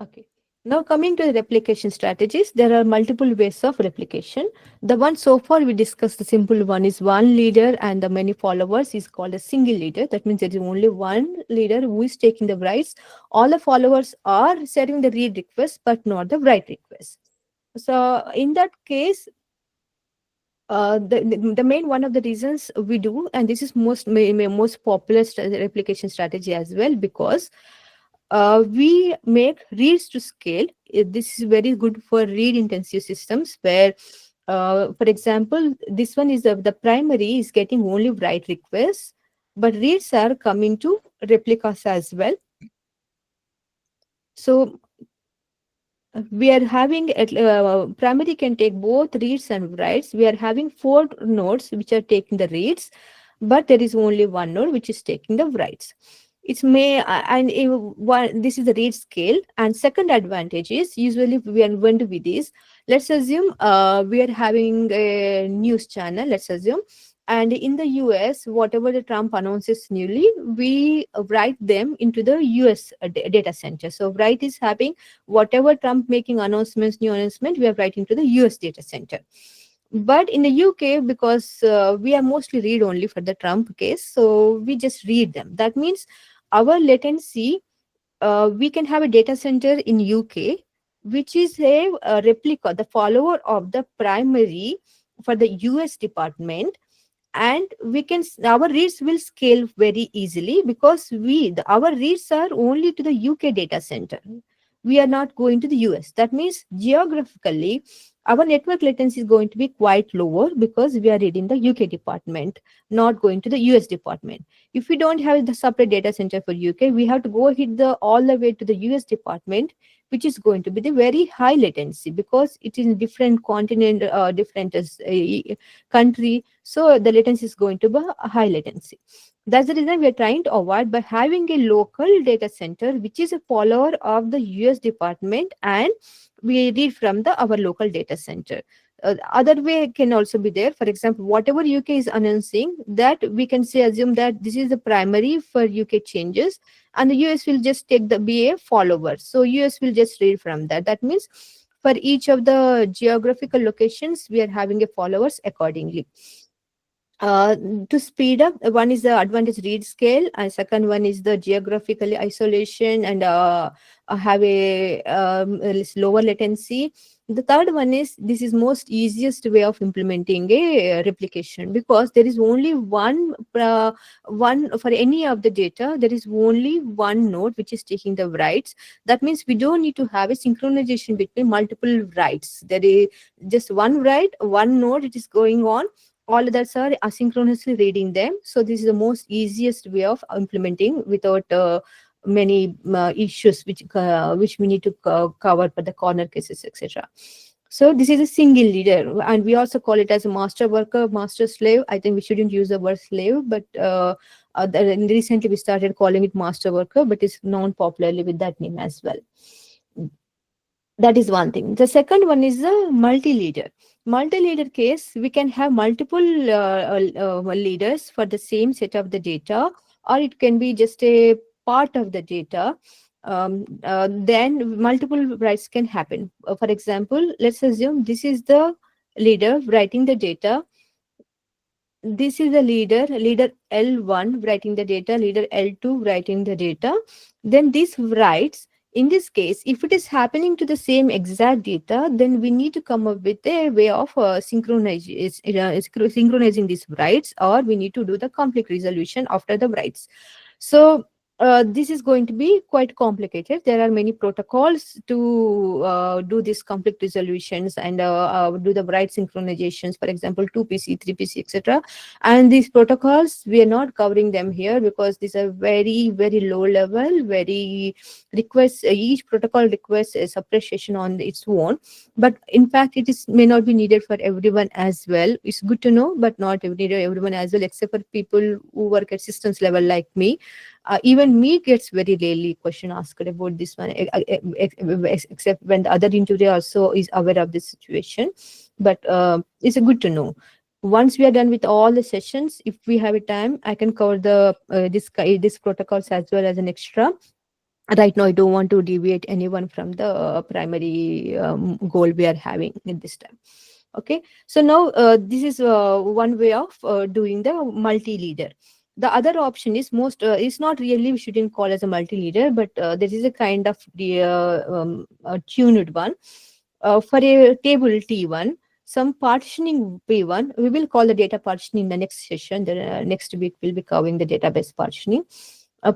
Okay. Now coming to the replication strategies, there are multiple ways of replication. The one so far we discussed, the simple one is one leader and the many followers is called a single leader. That means there is only one leader who is taking the writes. All the followers are sending the read request, but not the write request. So in that case, the main one of the reasons we do, and this is most popular replication strategy as well, because we make reads to scale. This is very good for read intensive systems where, for example, this one is the primary is getting only write requests, but reads are coming to replicas as well. So we are having primary can take both reads and writes. We are having 4 nodes which are taking the reads, but there is only one node which is taking the writes. It may this is the read scale. And second advantage is, usually we are going to be this. Let's assume we are having a news channel. Let's assume. And in the US, whatever the Trump announces newly, we write them into the US data center. So write is having whatever Trump making announcements, new announcement, we are writing to the US data center. But in the UK, because we are mostly read only for the Trump case, so we just read them. That means our latency, we can have a data center in UK, which is a replica, the follower of the primary for the US department. And we can, our reads will scale very easily because our reads are only to the UK data center. We are not going to the US. That means geographically, our network latency is going to be quite lower because we are reading the UK department, not going to the US department. If we don't have the separate data center for UK, we have to go hit all the way to the US department, which is going to be the very high latency because it is in different continent, different country. So the latency is going to be a high latency. That's the reason we are trying to avoid by having a local data center, which is a follower of the US department, and we read from our local data center. Other way can also be there. For example, whatever UK is announcing, that we can say assume that this is the primary for UK changes, and the US will just take the BA follower. So US will just read from that. That means for each of the geographical locations, we are having a followers accordingly. To speed up, one is the advantage read scale, and second one is the geographical isolation and have a lower latency. The third one is, this is most easiest way of implementing a replication, because there is only one for any of the data, there is only one node which is taking the writes. That means we don't need to have a synchronization between multiple writes. There is just one write, one node it is going on. All others are asynchronously reading them. So this is the most easiest way of implementing without many issues which we need to cover for the corner cases, etc. So this is a single leader, and we also call it as a master worker, master slave. I think we shouldn't use the word slave, but recently we started calling it master worker, but it's known popularly with that name as well. That is one thing. The second one is the multi-leader. Multi-leader case, we can have multiple leaders for the same set of the data, or it can be just a part of the data. Then multiple writes can happen. For example, let's assume this is the leader writing the data. This is the leader L1 writing the data, leader L2 writing the data. Then this writes. In this case, if it is happening to the same exact data, then we need to come up with a way of synchronizing these writes, or we need to do the conflict resolution after the writes. So this is going to be quite complicated. There are many protocols to do these conflict resolutions and do the write synchronizations, for example, 2PC, 3PC, etc. And these protocols, we are not covering them here because these are very, very low level, very requests. Each protocol requests a suppression on its own. But in fact, it is may not be needed for everyone as well. It's good to know, but not needed everyone as well, except for people who work at systems level like me. Even me gets very rarely question asked about this one, except when the other interviewer also is aware of this situation. But it's good to know. Once we are done with all the sessions, if we have a time, I can cover the this protocols as well as an extra. Right now, I don't want to deviate anyone from the primary goal we are having at this time. Okay, so now this is one way of doing the multi-leader. The other option is is not really, we shouldn't call as a multi-leader, but there is a kind of the tuned one. For a table T1, some partitioning P1, we will call the data partitioning in the next session. The next week we'll be covering the database partitioning.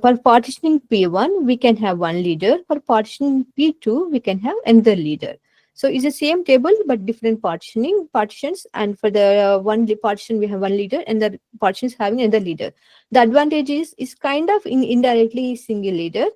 For partitioning P1, we can have one leader. For partitioning P2, we can have another leader. So it's the same table, but different partitions. And for the one partition, we have one leader, and the partitions having another leader. The advantage is kind of indirectly single leader,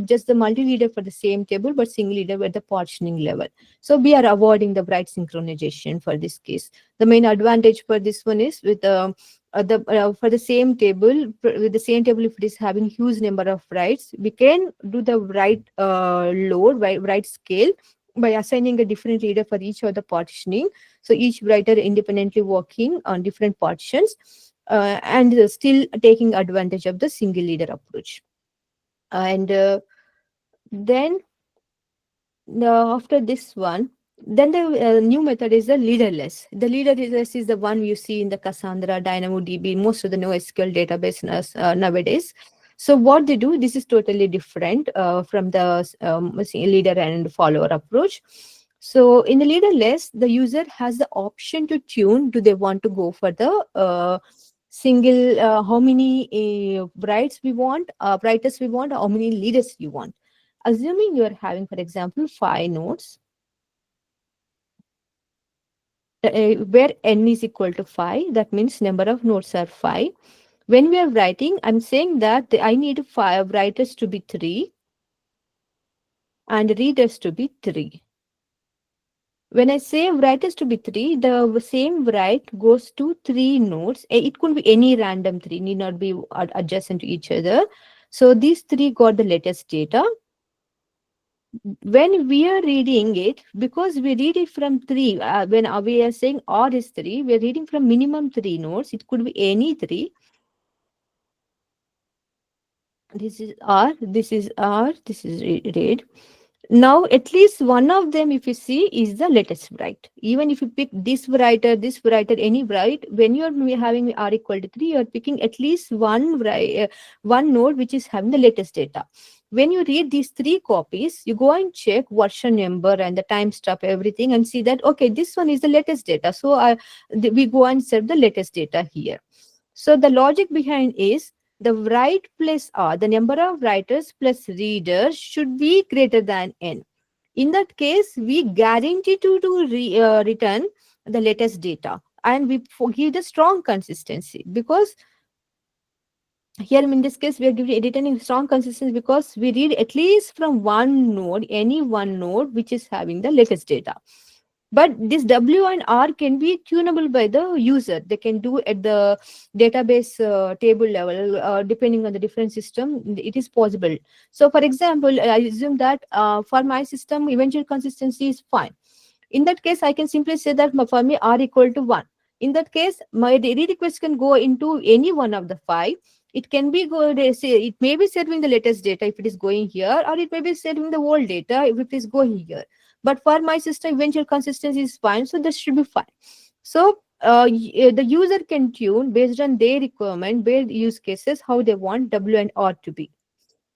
just the multi-leader for the same table, but single leader at the partitioning level. So we are avoiding the write synchronization for this case. The main advantage for this one is with for the same table, if it is having huge number of writes, we can do the write load by write scale by assigning a different leader for each of the partitioning. So each writer independently working on different partitions and still taking advantage of the single leader approach. And then after this one, then the new method is the leaderless. The leaderless is the one you see in the Cassandra, DynamoDB, most of the NoSQL database nowadays. So what they do, this is totally different from the leader and follower approach. So in the leaderless, the user has the option to tune. Do they want to go for the single, how many writers we want, or how many leaders you want? Assuming you are having, for example, 5 nodes, where n is equal to 5, that means number of nodes are 5. When we are writing, I'm saying that I need 5 writers to be 3 and readers to be 3. When I say writers to be 3, the same write goes to 3 nodes. It could be any random 3, need not be adjacent to each other. So these 3 got the latest data. When we are reading it, because we read it from 3, when we are saying R is 3, we are reading from minimum 3 nodes. It could be any 3. This is R, this is R, this is read. Now, at least one of them, if you see, is the latest write. Even if you pick this writer, any write, when you are having R equal to 3, you are picking at least one node which is having the latest data. When you read these 3 copies, you go and check version number and the timestamp, everything, and see that, okay, this one is the latest data. So we go and set the latest data here. So the logic behind is the write plus R, the number of writers plus readers should be greater than n. In that case, we guarantee to return the latest data, and we give the strong consistency, because here in this case we are returning strong consistency because we read at least from one node, any one node which is having the latest data. But this W and R can be tunable by the user. They can do at the database table level, depending on the different system, it is possible. So for example, I assume that for my system, eventual consistency is fine. In that case, I can simply say that for me, R equal to 1. In that case, my read request can go into any one of the 5. It can be it may be serving the latest data if it is going here, or it may be serving the old data if it is going here. But for my system, eventual consistency is fine, so this should be fine. So the user can tune based on their requirement, based use cases, how they want W and R to be.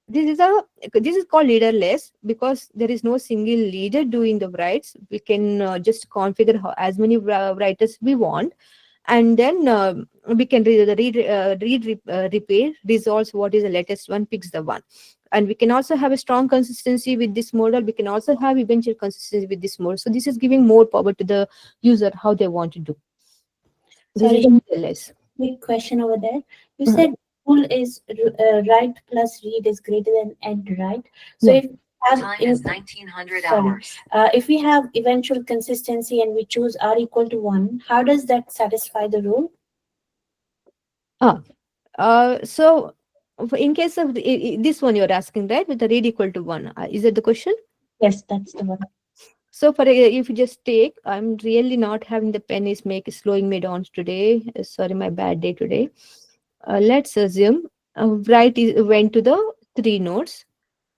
This is called leaderless because there is no single leader doing the writes. We can just configure as many writers we want, and then we can repair, resolves what is the latest one, picks the one. And we can also have a strong consistency with this model. We can also have eventual consistency with this model. So this is giving more power to the user, how they want to do. This is Sorry, less. quick question over there. You Mhm. said rule is write plus read is greater than end, right? So Yeah. if have in, 1900 hours. If we have eventual consistency and we choose r equal to 1, how does that satisfy the rule? So in case of this one you're asking, right, with the read equal to 1, is that the question? Yes, that's the one. So for if you just take, I'm really not having the pen is slowing me down today. Sorry, my bad day today. Let's assume write is went to the 3 nodes.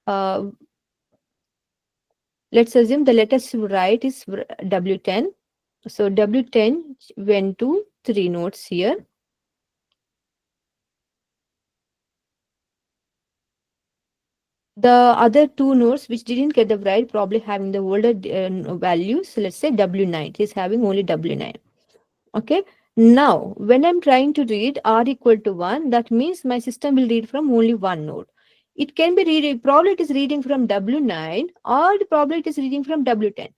Uh, let's assume the latest write is W10. So W10 went to 3 nodes here. The other 2 nodes which didn't get the write probably having the older values. So let's say W9 it is having only W9. Okay. Now, when I'm trying to read r equal to 1, that means my system will read from only one node. It can be reading, probably it is reading from W9 or probably it is reading from W10.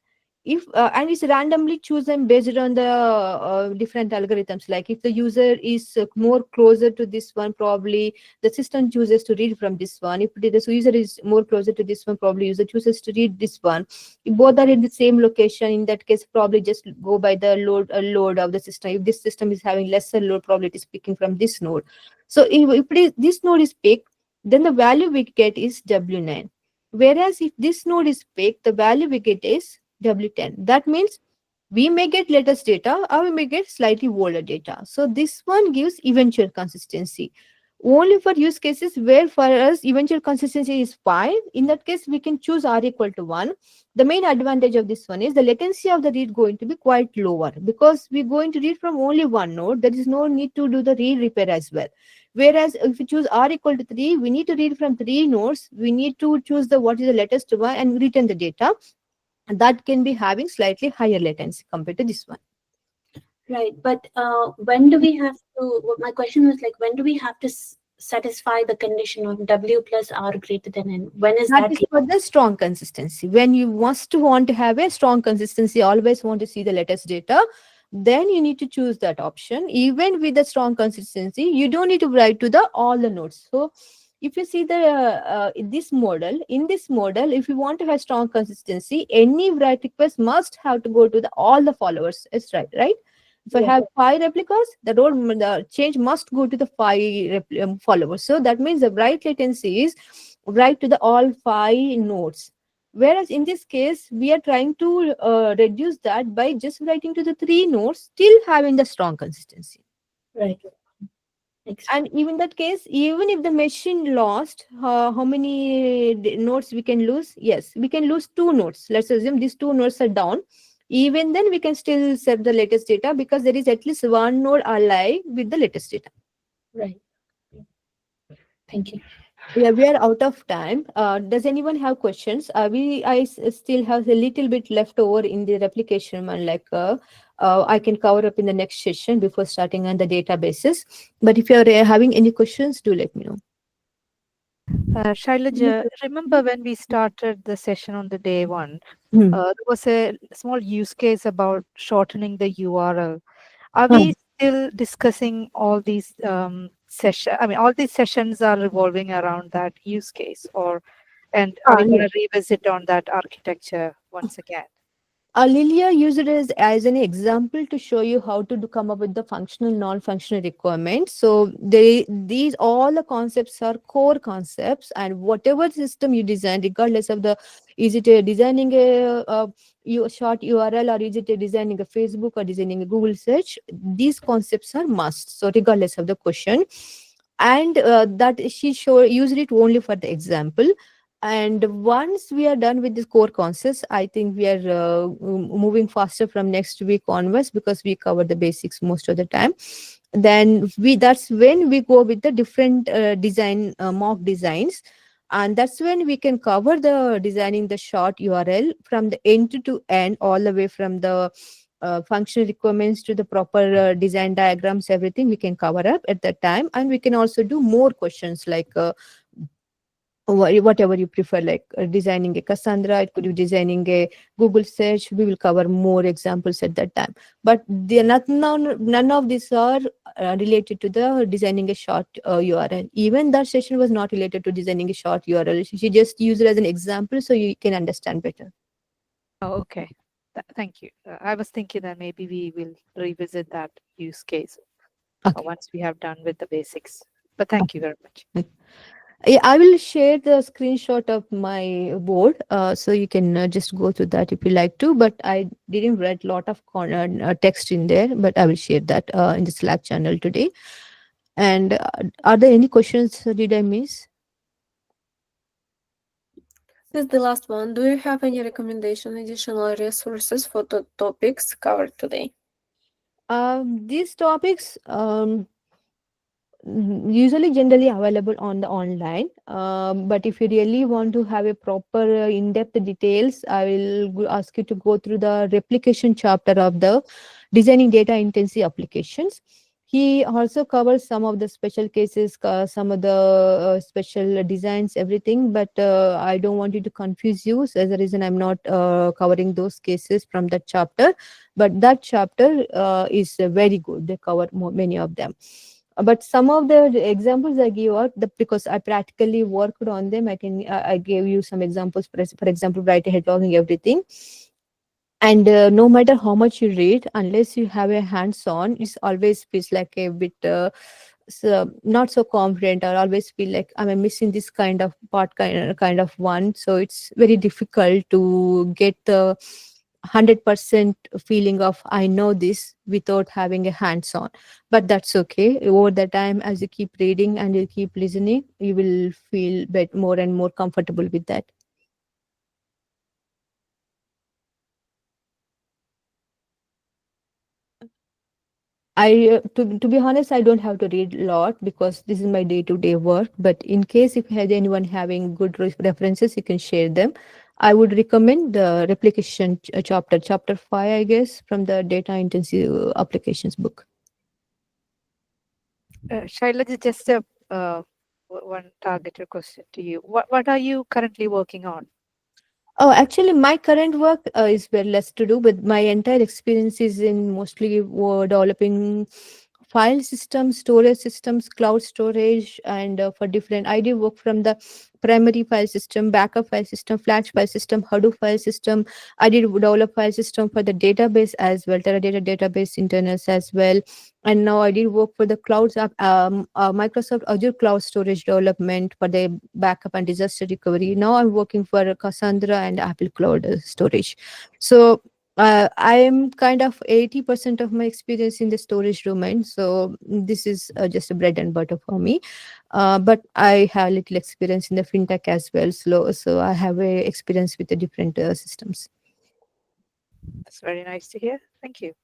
If and it's randomly chosen based on the different algorithms. Like if the user is more closer to this one, probably the system chooses to read from this one. If the user is more closer to this one, probably user chooses to read this one. If both are in the same location, in that case probably just go by the load of the system. If this system is having lesser load, probably it is picking from this node. So if this node is picked, then the value we get is W9. Whereas if this node is picked, the value we get is W10. That means we may get latest data or we may get slightly older data. So this one gives eventual consistency. Only for use cases where for us eventual consistency is fine. In that case, we can choose r equal to 1. The main advantage of this one is the latency of the read going to be quite lower because we're going to read from only one node. There is no need to do the read repair as well. Whereas if we choose r equal to 3, we need to read from 3 nodes. We need to choose the what is the latest one and return the data. That can be having slightly higher latency compared to this one. Right, but when do we have to? My question was like, when do we have to satisfy the condition of W plus R greater than N? When is That that? is for the strong consistency. When you want to have a strong consistency, always want to see the latest data, then you need to choose that option. Even with the strong consistency, you don't need to write to the all the nodes. So if you see the in this model, if you want to have strong consistency, any write request must have to go to the all the followers. It's right. If I Yeah. have 5 replicas, the change must go to the 5 followers. So that means the write latency is write to the all 5 nodes. Whereas in this case, we are trying to reduce that by just writing to the 3 nodes, still having the strong consistency. Right. Thanks. And even that case, even if the machine lost, how many nodes we can lose? Yes, we can lose 2 nodes. Let's assume these 2 nodes are down. Even then, we can still save the latest data because there is at least one node alive with the latest data. Right. Thank you. Yeah, we are out of time. Does anyone have questions? Still have a little bit left over in the replication one, like I can cover up in the next session before starting on the databases. But if you are having any questions, do let me know. Shailaja, remember when we started the session on the day one, Hmm. there was a small use case about shortening the URL. Are Hmm. we still discussing all these sessions? I mean, all these sessions are revolving around that use case, and are we going to revisit on that architecture once again? Lilia used it as an example to show you how to come up with the functional, non-functional requirements. So these all the concepts are core concepts, and whatever system you design, regardless of the is it designing a short URL or is it designing a Facebook or designing a Google search, these concepts are must. So regardless of the question, and that she used it only for the example. And once we are done with the core concepts, I think we are moving faster from next week onwards because we cover the basics most of the time. Then that's when we go with the different design mock designs, and that's when we can cover the designing the short URL from the end to end, all the way from the functional requirements to the proper design diagrams, everything we can cover up at that time. And we can also do more questions like whatever you prefer, like designing a Cassandra, it could be designing a Google search. We will cover more examples at that time. But none of these are related to the designing a short URL. Even that session was not related to designing a short URL. She just used it as an example so you can understand better. Oh, okay. Thank you. I was thinking that maybe we will revisit that use case Okay. once we have done with the basics. But thank you very much. Yeah, I will share the screenshot of my board, so you can just go through that if you like to. But I didn't write a lot of text in there, but I will share that in the Slack channel today. And are there any questions? Did I miss? This is the last one. Do you have any recommendation, additional resources for the topics covered today? These topics usually generally available on the online, but if you really want to have a proper in-depth details, I will ask you to go through the replication chapter of the designing data intensive applications. He also covers some of the special cases, some of the special designs, everything, but I don't want you to confuse you, so as a reason I'm not covering those cases from that chapter. But that chapter is very good. They cover many of them. But some of the examples I give out, because I practically worked on them, I gave you some examples. For example, write ahead logging, everything. And no matter how much you read, unless you have a hands-on, it always feels like a bit not so confident, or always feel like I'm missing this kind of part, kind of one. So it's very difficult to get the 100% feeling of I know this without having a hands-on. But that's okay. Over the time, as you keep reading and you keep listening, you will feel more and more comfortable with that. To be honest, I don't have to read a lot because this is my day-to-day work. But in case if had anyone having good references, you can share them. I would recommend the replication chapter 5, I guess, from the data intensive applications book. Shaila, just a one targeted question to you. What are you currently working on? Oh, actually, my current work is very less to do, but my entire experience is in mostly developing file systems, storage systems, cloud storage, and for different. I do work from the primary file system, backup file system, flash file system, Hadoop file system. I did develop file system for the database as well, Teradata database internals as well. And now I did work for the clouds app, Microsoft Azure cloud storage development for the backup and disaster recovery. Now I'm working for Cassandra and Apple Cloud storage. So I am kind of 80% of my experience in the storage domain. So this is just a bread and butter for me. But I have little experience in the fintech as well. So I have a experience with the different systems. That's very nice to hear. Thank you.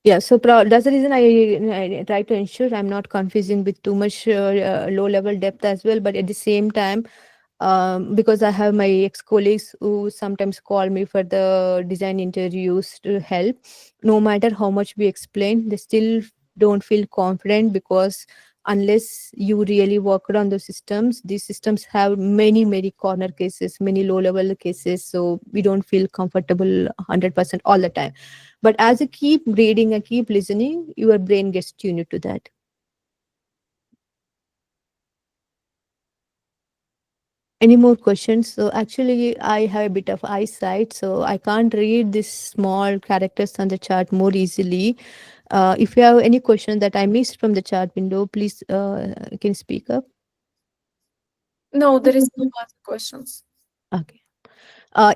Yeah, so that's the reason I try to ensure I'm not confusing with too much low level depth as well. But at the same time, because I have my ex-colleagues who sometimes call me for the design interviews to help. No matter how much we explain, they still don't feel confident because unless you really work on the systems, these systems have many corner cases, many low-level cases, so we don't feel comfortable 100% all the time. But as you keep reading and keep listening, your brain gets tuned to that. Any more questions? So actually, I have a bit of eyesight, so I can't read these small characters on the chart more easily. If you have any question that I missed from the chat window, please can speak up. No, there is no other questions. Okay.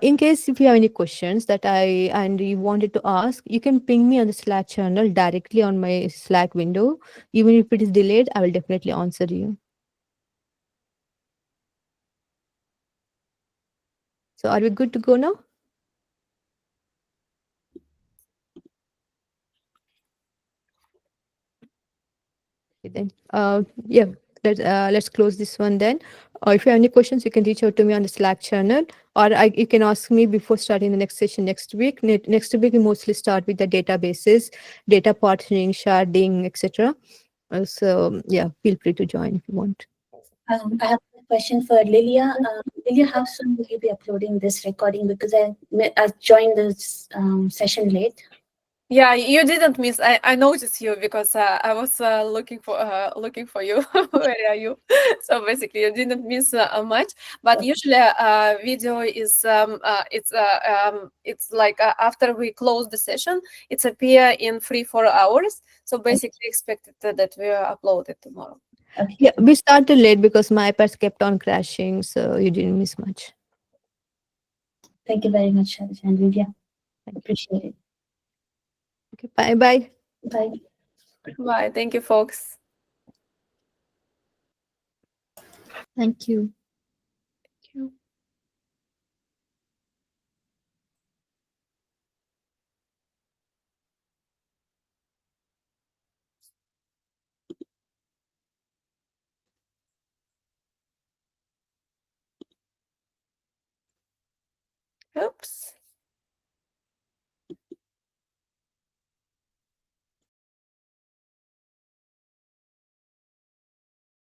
In case if you have any questions that and you wanted to ask, you can ping me on the Slack channel directly on my Slack window. Even if it is delayed, I will definitely answer you. So are we good to go now? Okay, then. Yeah. let's close this one then. If you have any questions, you can reach out to me on the Slack channel, or you can ask me before starting the next session next week. Next week, we mostly start with the databases, data partitioning, sharding, etc. So yeah, feel free to join if you want. I have a question for Lilia. Lilia, how soon will you be uploading this recording? Because I joined this session late. Yeah, you didn't miss. I noticed you because I was looking for you. Where are you? So basically, you didn't miss much. But usually, video is it's like after we close the session, it's appear in 3-4 hours. So basically, expected that we upload it tomorrow. Okay. Yeah, we started late because my iPads kept on crashing, so you didn't miss much. Thank you very much, Shailaja and Lilia. Appreciate it. Okay, bye bye. Bye. Bye. Thank you, folks. Thank you. Thank you. Oops.